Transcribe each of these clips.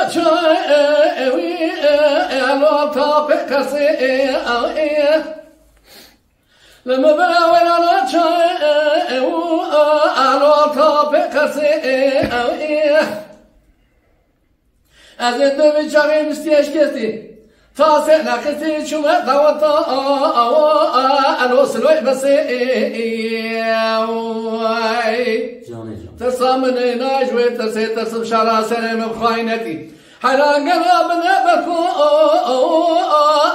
چای الو تا پکسی لما بلا چای الو تا پکسی از دو بیچاره مستیش کسی تاسه نکسی چومه دوتا الو سلوی بسی ترسامنه ناجوی ترسی ترسم شارع سرم بخاینتی حیران قلبنا بكو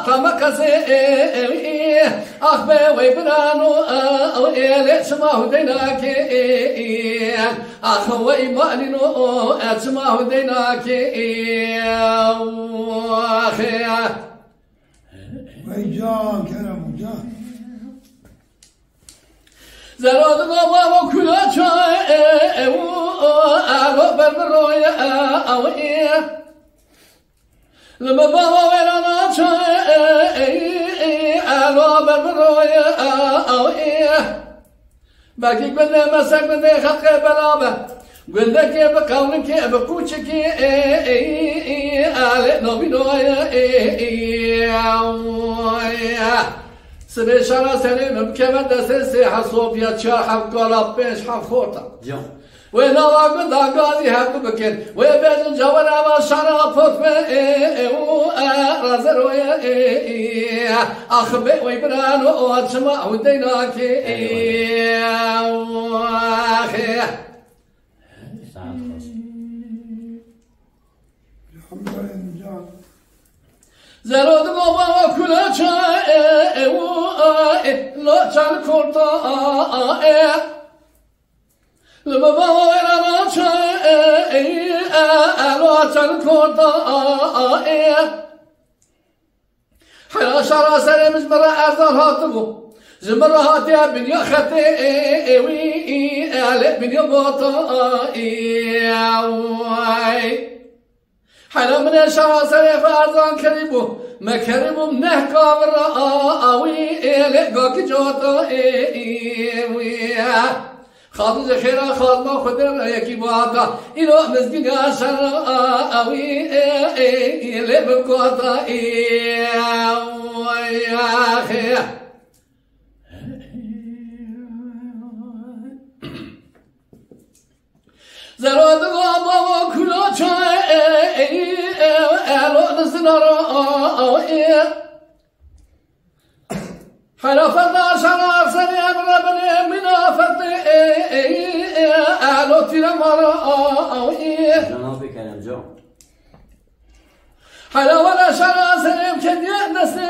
تمكسي أخبي ويبنانو ليش ما هديناك أخوي مالينو ليش ما هديناك ويجان كلام جان زراد بابا وكلا شاي ألو بالرويا لما بابا ويرانا شاي ألو بالرويا باقي قلنا مسك بدي خلق بلابه قلنا كيف بقولك بكوشك ألي نوبي نويا سبي شارع سليم بكمل دسسي حصوبيا شاحب قلب بيش حفورتا وينا واقع داقادي حق بكين ويبيت الجوال عما شارع فوتمه رازر ويا أخبئ ويبران واتشمع وديناك زرود بابا وكلا شاي لا شان كورتا لما بابا ويرانا شاي لا شان كورتا حيا شارع سليم جمرة أرضان هاتبو جمرة هاتيا بنيا خطي وي بنيا باطا حنا من شارع سريف أرضان كريبو ما كريبو منه كامرا آوي لقاك جوتا خاطر خيرا خاطر خدر يكي باتا إلو مزقين عشر آوي لبكوتا زراد بابا وكلا شاي الو نسنارا حرف الناشر سريع ربنا من فتي الو تيرمارا جناب كلام جو حلا ولا شرع سريع كدي نسي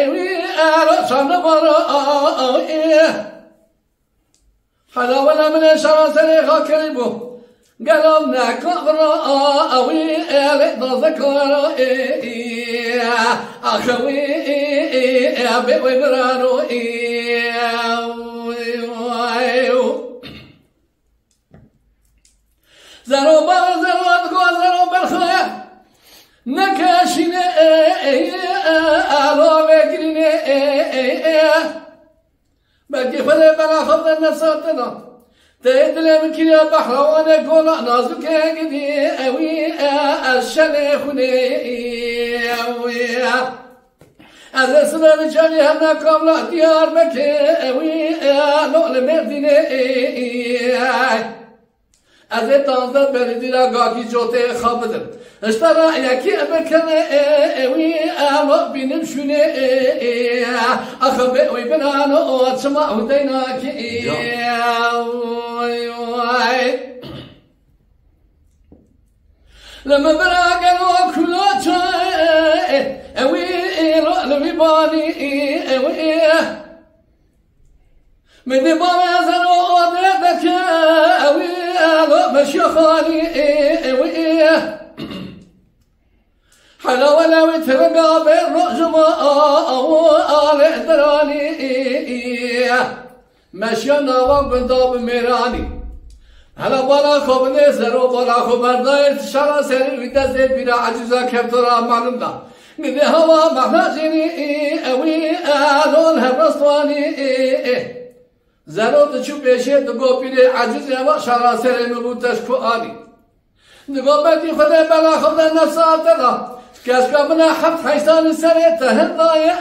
الو شنبارا حلا ولا من شرع سريع كريبو قلبنا كبرى أوي ذكر أخوي أبي وبرانو زرو زرو بالخير نكاشين ألو بكرين بقي فلي بلا خبرنا صوتنا تدلي من كل بحر وانا كولا نازك قدي اوي الشليخني اوي هذا سبب جاني هنا كاملا ديار مكي اوي نقل مدينه هذا تنظر بلدي لاقاكي جوتي خابدر اشترى يكي بكنا اوي اما بنمشوني اخبئ ويبنانو واتسمع وديناكي لما براقلوا كل شيء اوي لمي باني اوي من بابا زرو ودك اوي مشيخاني اوي حلا ولا وترقى بين رجما آل دراني مشينا وبنداب ميراني هلا بالا خوب نزر و بالا خوب بردایت شرا سری ویدا زید بیرا عجزا کفترا معلوم دا میده هوا محنجینی اوی آلون هبرستوانی زرود چو پیشه دو گوپیده عجز هوا شرا سری مبودش کو آنی نقابتي خدا بلا خدا نفسات الله كاسكا منا حبت حيسان سريته هضايا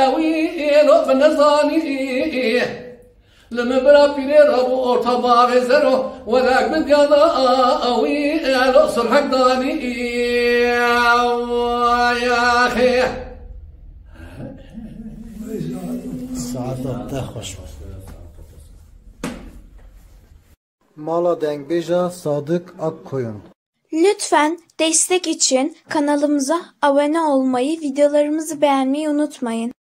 اوي لو بنزاني لما برا بيري ربو ارتباغ زرو ولاك بقضاء اوي لو صلحك داني يا اخي ساعت خوش Mala Dengbej'a Sadık Akkoyun. Lütfen destek için kanalımıza abone olmayı, videolarımızı beğenmeyi unutmayın.